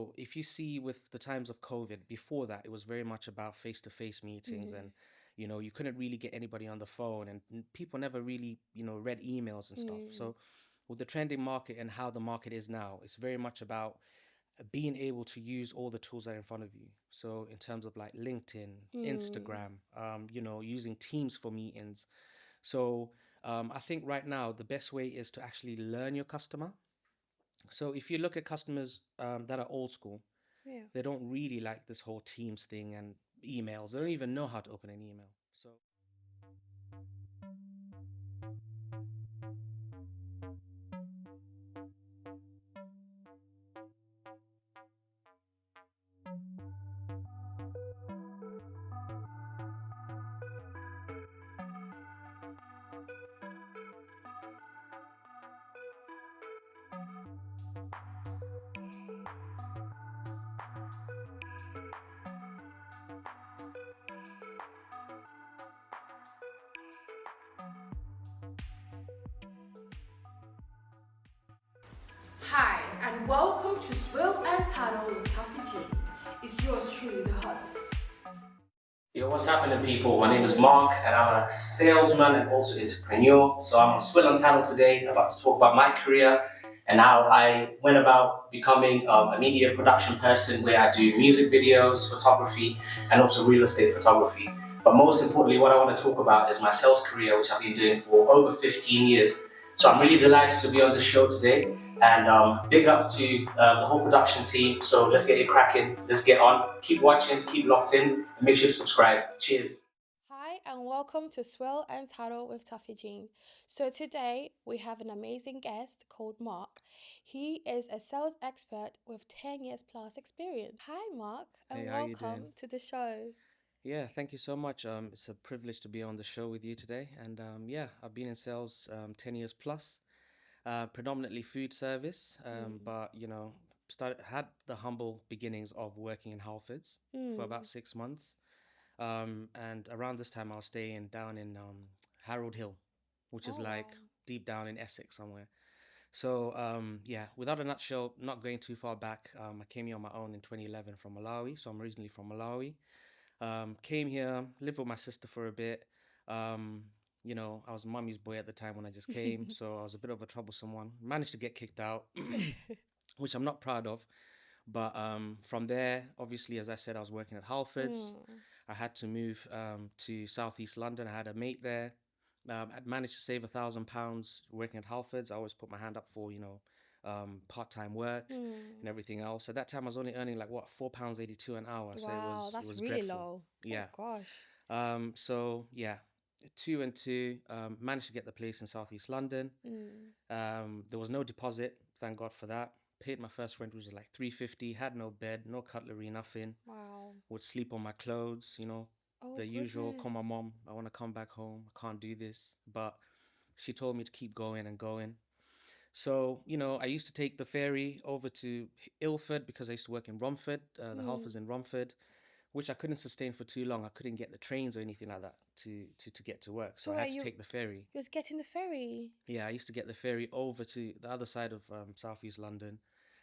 So if you see with the times of COVID, before that, it was very much about face-to-face meetings, Mm, and you couldn't really get anybody on the phone, and people never really read emails and stuff. mm, So with the trending market and how the market is now, it's very much about being able to use all the tools that are in front of you. So in terms of like LinkedIn, mm. Instagram, using Teams for meetings. So I think right now the best way is to actually learn your customer. So if you look at customers that are old school, Yeah. they don't really like this whole Teams thing and emails. They don't even know how to open an email. So Hi, and welcome to Swill Tattle with Taffy G. It's yours truly, the host. yo, what's happening, people? My name is Mark, and I'm a salesman and also entrepreneur. So I'm on Swill Tattle today, about to talk about my career and how I went about becoming a media production person, where I do music videos, photography, and also real estate photography. But most importantly, what I want to talk about is my sales career, which I've been doing for over 15 years. So I'm really delighted to be on the show today, and big up to the whole production team. So let's get it cracking. Let's get on. Keep watching, keep locked in, and make sure to subscribe. Cheers. Hi, and welcome to Swill and Tattle with Taffy Jean. So, today we have an amazing guest called Mark. He is a sales expert with 10 years plus experience. Hi, Mark, Hey, and how you doing? welcome to the show. Yeah, thank you so much. It's a privilege to be on the show with you today. And yeah, I've been in sales 10 years plus, predominantly food service, Mm. but had the humble beginnings of working in Halfords for about Mm. 6 months. And around this time, I was staying down in Harold Hill, which is Oh, like wow. deep down in Essex somewhere. So yeah, without a nutshell, not going too far back, I came here on my own in 2011 from Malawi. So I'm originally from Malawi. Came here, lived with my sister for a bit. Um, I was mummy's boy at the time when I just came, so I was a bit of a troublesome one. Managed to get kicked out, which I'm not proud of. But from there, obviously, as I said, I was working at Halfords. Mm. I had to move to Southeast London. I had a mate there. I'd managed to save £1,000 working at Halfords. I always put my hand up for, part-time work and Mm. everything else. At that time, I was only earning like what, £4.82 an hour. So it Wow, was it that's was really dreadful. low. Oh, Yeah. gosh. So yeah, two and two. Managed to get the place in Southeast London. Mm. There was no deposit. Thank God for that. Paid my first rent, which was like 350. Had no bed, no cutlery, nothing. Wow. Would sleep on my clothes. Oh, The usual. Call my goodness. mom. I want to come back home. I can't do this. But she told me to keep going and going. So, I used to take the ferry over to Ilford because I used to work in Romford, the Mm. Halfords in Romford, which I couldn't sustain for too long. I couldn't get the trains or anything like that to get to work. So So, I wait, had to take the ferry. you was getting the ferry? Yeah, I used to get the ferry over to the other side of Southeast London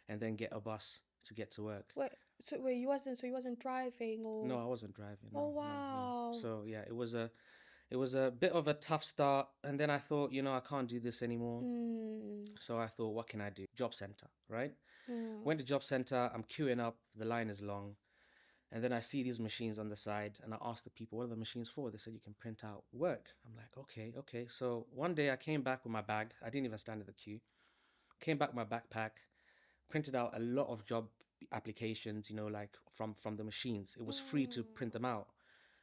and then get a bus to get to work. Wait, you wasn't driving No, or? I wasn't driving. No, Oh, no, no. wow. So yeah, it was a bit of a tough start, and then I thought, I can't do this anymore. Mm. So I thought, what can I do? Job center, right? Mm. Went to job center. I'm queuing up. The line is long, and then I see these machines on the side, and I asked the people, what are the machines for? They said you can print out work. I'm like, okay, okay. So one day I came back with my bag. I didn't even stand in the queue. Came back with my backpack, printed out a lot of job applications, like from the machines. It was free to Mm. print them out.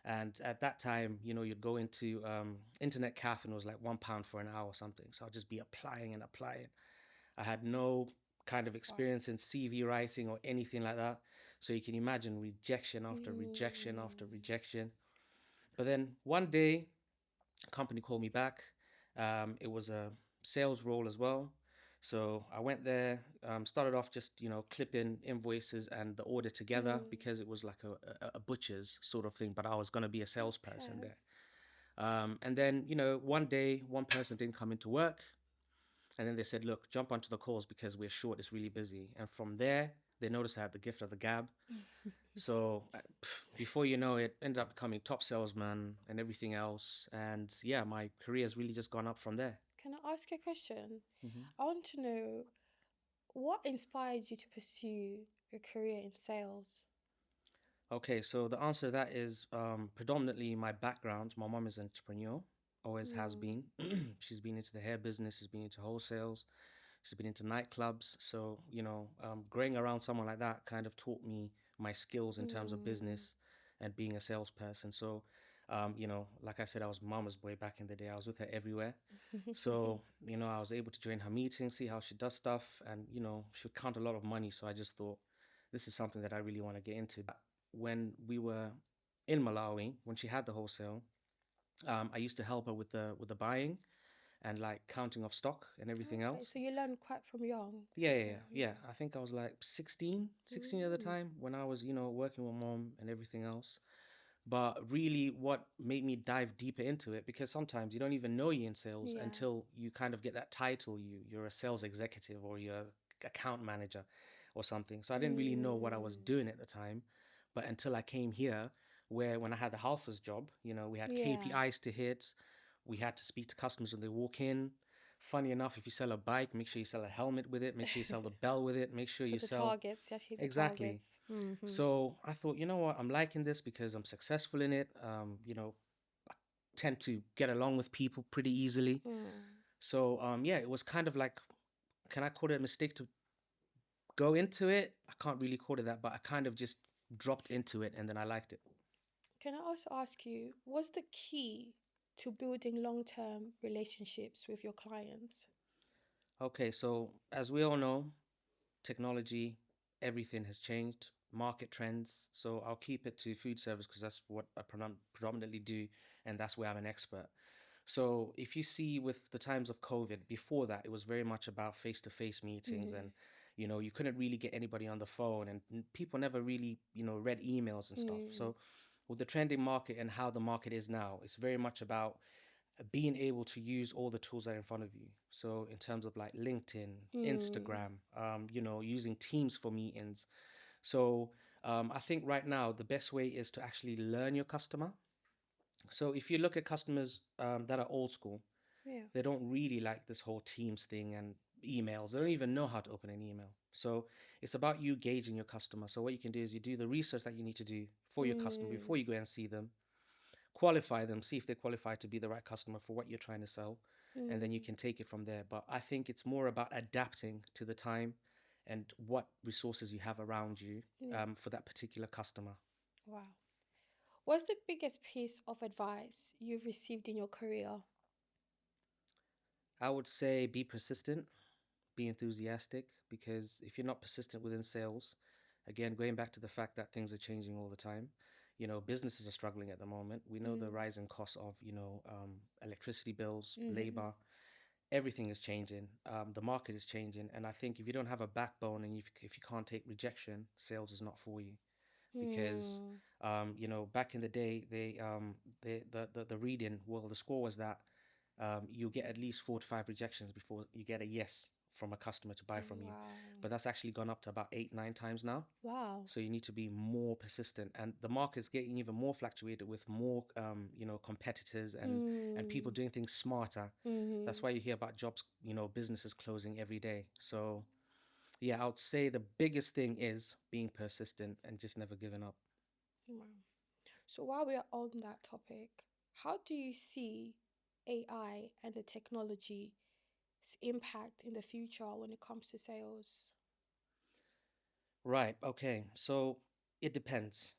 And at that time, you'd go into internet cafe and it was like £1 for an hour or something. So I'd just be applying and applying. I had no kind of Wow. experience in CV writing or anything like that. So you can imagine rejection after rejection after Mm. rejection. But then one day, a company called me back. It was a sales role as well. So I went there, started off just, clipping invoices and the order together Mm. because it was like a butcher's sort of thing, but I was going to be a salesperson Okay. there. And then, one day, one person didn't come into work. And then they said, look, jump onto the calls because we're short, it's really busy. And from there, they noticed I had the gift of the gab. So before you know it, ended up becoming top salesman and everything else. And yeah, my career has really just gone up from there. Can I ask you a question? Mhm. I want to know what inspired you to pursue a career in sales? Okay, so the answer to that is predominantly my background. My mom is an entrepreneur, always has been. She's been into the hair business, she's been into wholesales, she's been into nightclubs. So, growing around someone like that kind of taught me my skills in terms of business and being a salesperson. So, like I said, I was mama's boy back in the day. I was with her everywhere. So, I was able to join her meetings, see how she does stuff, and, she would count a lot of money. So I just thought, this is something that I really want to get into. When we were in Malawi, when she had the wholesale, I used to help her with the buying and like counting of stock and everything Okay, else. so you learned quite from young. Yeah. I think I was like 16 at the time when I was, working with mom and everything else. But really, what made me dive deeper into it, because sometimes you don't even know you're in sales Yeah. until you kind of get that title. You're a sales executive or you're account manager or something. So I didn't really know what I was doing at the time. But until I came here, where when I had the Halfers job, we had Yeah. KPIs to hit. We had to speak to customers when they walk in. Funny enough, if you sell a bike, make sure you sell a helmet with it. Make sure you sell the bell with it. Make sure So you the sell. targets, you have to hit the Exactly. targets. So I thought, you know what, I'm liking this because I'm successful in it. I tend to get along with people pretty easily. So yeah, it was kind of like, can I call it a mistake to go into it? I can't really call it that, but I kind of just dropped into it and then I liked it. Can I also ask you, what's the key to building long-term relationships with your clients? Okay, so as we all know, technology, everything has changed, market trends. So I'll keep it to food service because that's what I predominantly do, and that's where I'm an expert. So if you see with the times of COVID, before that, it was very much about face-to-face meetings and you couldn't really get anybody on the phone and people never really, read emails and stuff. So with the trending market and how the market is now, it's very much about being able to use all the tools that are in front of you. So in terms of like LinkedIn, Instagram, using Teams for meetings. So I think right now the best way is to actually learn your customer. So if you look at customers that are old school, Yeah. they don't really like this whole Teams thing and emails. They don't even know how to open an email. So it's about you gauging your customer. So what you can do is you do the research that you need to do for your customer before you go and see them, qualify them, see if they qualify to be the right customer for what you're trying to sell, and then you can take it from there. But I think it's more about adapting to the time and what resources you have around you Yeah. for that particular customer. Wow. What's the biggest piece of advice you've received in your career? I would say be persistent, be enthusiastic, because if you're not persistent within sales, again, going back to the fact that things are changing all the time, businesses are struggling at the moment. We know the rising costs of, electricity bills, labor, everything is changing. The market is changing. And I think if you don't have a backbone and if you can't take rejection, sales is not for you. Because, back in the day, the reading, well, the score was that you'll get at least 4 to 5 rejections before you get a yes from a customer to buy from you. Wow. But that's actually gone up to about 8, 9 times now. Wow. So you need to be more persistent, and the market's getting even more fluctuated with more, competitors and people doing things smarter. That's why you hear about jobs, businesses closing every day. So yeah, I would say the biggest thing is being persistent and just never giving up. Wow. So while we're on that topic, how do you see AI and the technology's impact in the future when it comes to sales? Right. Okay. So it depends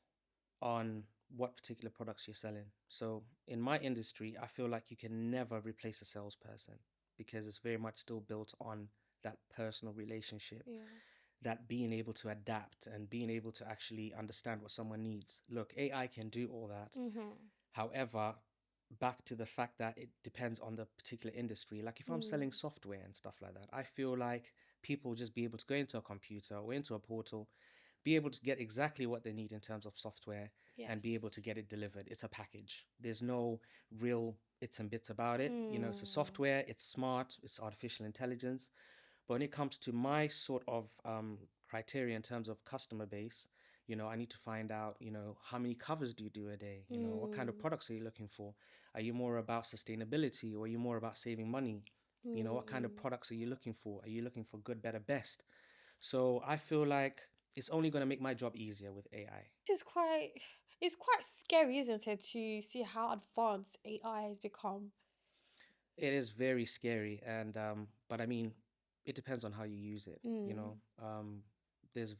on what particular products you're selling. So in my industry, I feel like you can never replace a salesperson because it's very much still built on that personal relationship, Yeah. that being able to adapt and being able to actually understand what someone needs. Look, AI can do all that. However, back to the fact that it depends on the particular industry. Like if I'm selling software and stuff like that, I feel like people will just be able to go into a computer or into a portal, be able to get exactly what they need in terms of software and be able to Yes. get it delivered. It's a package. There's no real bits and bits about it. It's a software, it's smart, it's artificial intelligence. But when it comes to my sort of criteria in terms of customer base. I need to find out, how many covers do you do a day? What kind of products are you looking for? Are you more about sustainability, or are you more about saving money? What kind of products are you looking for? Are you looking for good, better, best? So I feel like it's only going to make my job easier with AI. It's quite scary, isn't it, to see how advanced AI has become. It is very scary, and but I mean, it depends on how you use it. There's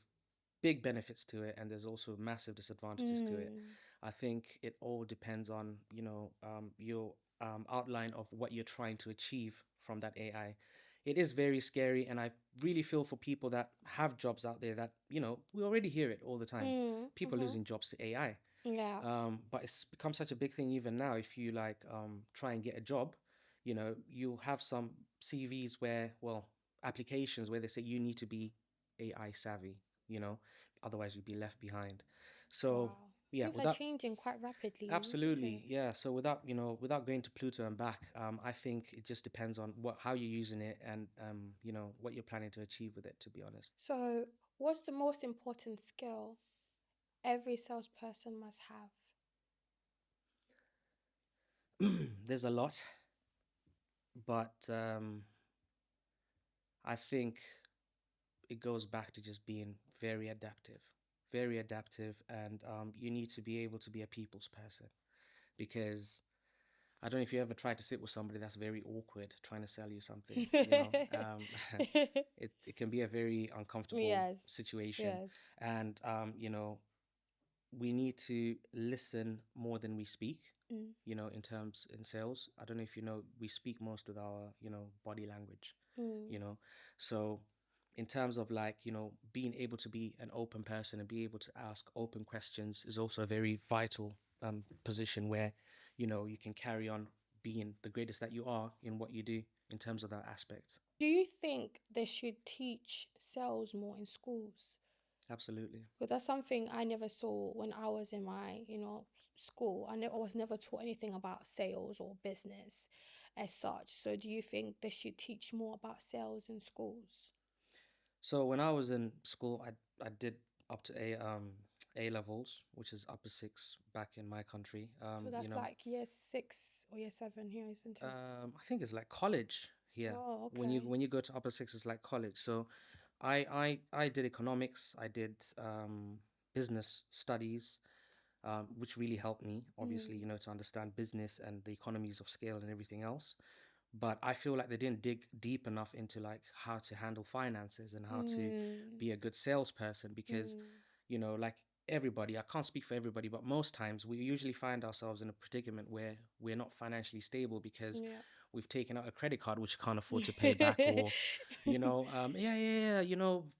big benefits to it, and there's also massive disadvantages to it. I think it all depends on your outline of what you're trying to achieve from that AI. It is very scary, and I really feel for people that have jobs out there that we already hear it all the time. People losing jobs to AI. Yeah. But it's become such a big thing even now. If you like try and get a job, you'll have some CVs where, well, applications where they say you need to be AI savvy, otherwise you'd be left behind. So Wow. yeah, Things are without changing quite rapidly, isn't absolutely, it? yeah. So without going to Pluto and back, I think it just depends on how you're using it, and what you're planning to achieve with it, to be honest. So, what's the most important skill every salesperson must have? There's a lot, but I think it goes back to just being very adaptive, and you need to be able to be a people's person, because I don't know if you ever tried to sit with somebody that's very awkward trying to sell you something, it can be a very uncomfortable Yes. situation. Yes. And we need to listen more than we speak, in sales. I don't know if we speak most with our, body language, so in terms of like, being able to be an open person and be able to ask open questions is also a very vital position where, you can carry on being the greatest that you are in what you do in terms of that aspect. Do you think they should teach sales more in schools? Absolutely. Because that's something I never saw when I was in my, school. I was never taught anything about sales or business as such. So do you think they should teach more about sales in schools? So when I was in school, I did up to A levels, which is upper six back in my country. So that's like year 6 or year 7 here, isn't it? I think it's like college here. Oh, When you okay. go to upper six, it's like college. So I did economics. I did business studies, which really helped me, obviously, to understand business and the economies of scale and everything else. But I feel like they didn't dig deep enough into like how to handle finances and how to be a good salesperson, because like everybody, I can't speak for everybody, but most times we usually find ourselves in a predicament where we're not financially stable because Yeah. we've taken out a credit card which we can't afford to pay back, or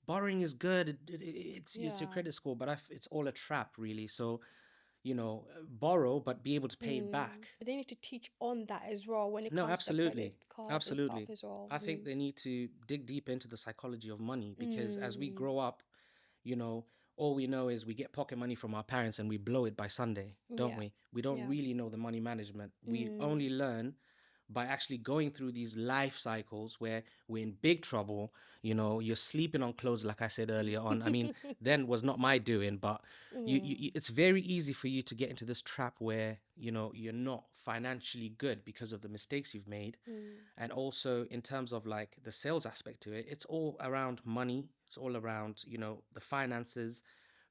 borrowing is good, it's your Yeah. credit score, but it's all a trap really. So borrow but be able to pay it back. But they need to teach on that as well when it No, comes to the credit absolutely. cards and stuff Absolutely. as well. I think they need to dig deep into the psychology of money, because as we Mm. grow up, you know, all we know is we get pocket money from our parents and we blow it by Sunday, don't Yeah. we? We don't Yeah. really know the money management. We only learn by actually going through these life cycles where we're in big trouble. You're sleeping on clothes, like I said earlier on. I mean, then was not my doing, but it's very easy for you to get into this trap where you're not financially good because of the mistakes you've made. And also in terms of like the sales aspect to it, it's all around money. It's all around the finances,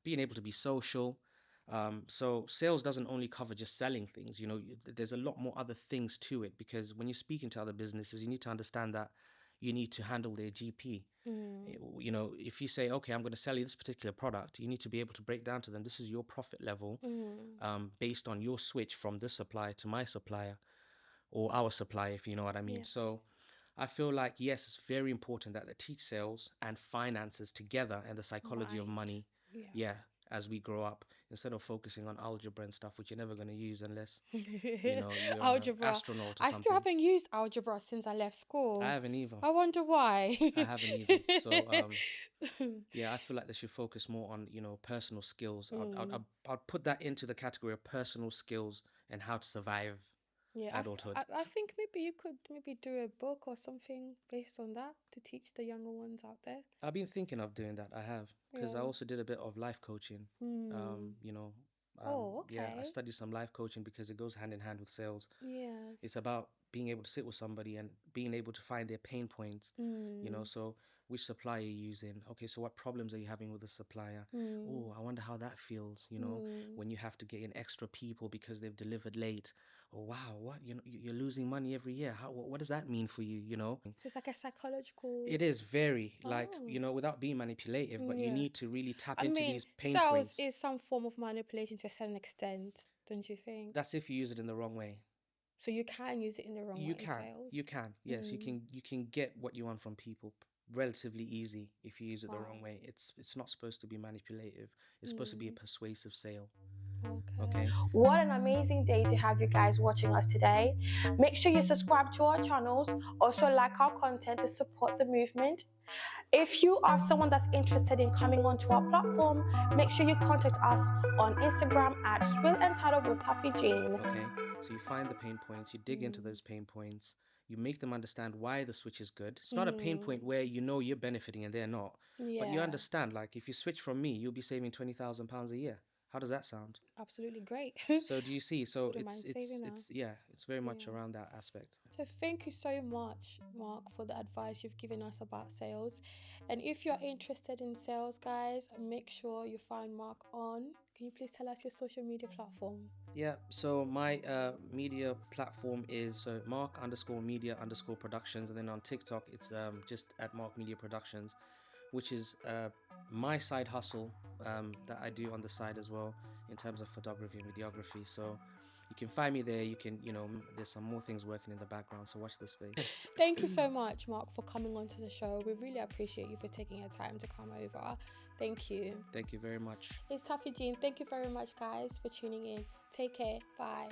being able to be social. So sales doesn't only cover just selling things. There's a lot more other things to it, because when you're speaking to other businesses, you need to understand that you need to handle their GP. If you say, okay, I'm going to sell you this particular product, you need to be able to break down to them, this is your profit level, based on your switch from this supplier to my supplier, or our supplier, if you know what I mean. Yeah. So I feel like, yes, it's very important that they teach sales and finances together, and the psychology of Right. money. Yeah. Yeah, as we grow up, instead of focusing on algebra and stuff, which you're never going to use unless you're an Algebra. astronaut or I still something. haven't used algebra since I left school. I haven't either. I wonder why. I haven't either. So yeah, I feel like they should focus more on personal skills. I'd put that into the category of personal skills and how to survive. Yeah, adulthood. I think maybe you could maybe do a book or something based on that to teach the younger ones out there. I've been thinking of doing that. I have, because I Yeah. also did a bit of life coaching. Hmm. You know, Oh, yeah, I okay. studied some life coaching because it goes hand in hand with sales. Yes. It's about being able to sit with somebody and being able to find their pain points. Mm. So which supplier you're using. Okay, so what problems are you having with the supplier? Mm. Oh, I wonder how that feels, Mm. when you have to get in extra people because they've delivered late. Oh, wow, what? You're losing money every year. What does that mean for you? So it's like a psychological. It is very, like, Oh. without being manipulative, but you Yeah. need to really tap I into mean, these pain sales points. is some form of manipulation to a certain extent, don't you think? That's if you use it in the wrong way. So you can use it in the wrong You way in can, sales. you can, yes, you can get what you want from people relatively easy if you use it the wrong Wow. way. It's not supposed to be manipulative. It's supposed to be a persuasive sale. Okay. Okay. What an amazing day to have you guys watching us today. Make sure you subscribe to our channels. Also like our content to support the movement. If you are someone that's interested in coming onto our platform, make sure you contact us on Instagram at Swill Tattle with Taffy Jean. Okay. So you find the pain points, you dig into those pain points, you make them understand why the switch is good. It's not a pain point where you're benefiting and they're not. But you Yeah. understand, like, if you switch from me, you'll be saving £20,000 a year. How does that sound? Absolutely great. So do you see? So Wouldn't mind saving that. it's very much Yeah. around that aspect. So thank you so much, Mark, for the advice you've given us about sales. And if you're interested in sales, guys, make sure you find Mark on. Can you please tell us your social media platform? Yeah, so my media platform is Mark_media_productions, and then on TikTok it's just at Mark Media Productions, which is my side hustle that I do on the side as well in terms of photography and videography. So you can find me there. You can, there's some more things working in the background, so watch this space. Thank you so much, Mark, for coming onto the show. We really appreciate you for taking your time to come over. Thank you. Thank you very much. It's Taffy Jean. Thank you very much, guys, for tuning in. Take care. Bye.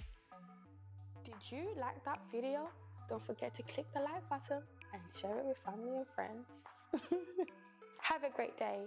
Did you like that video? Don't forget to click the like button and share it with family and friends. Have a great day.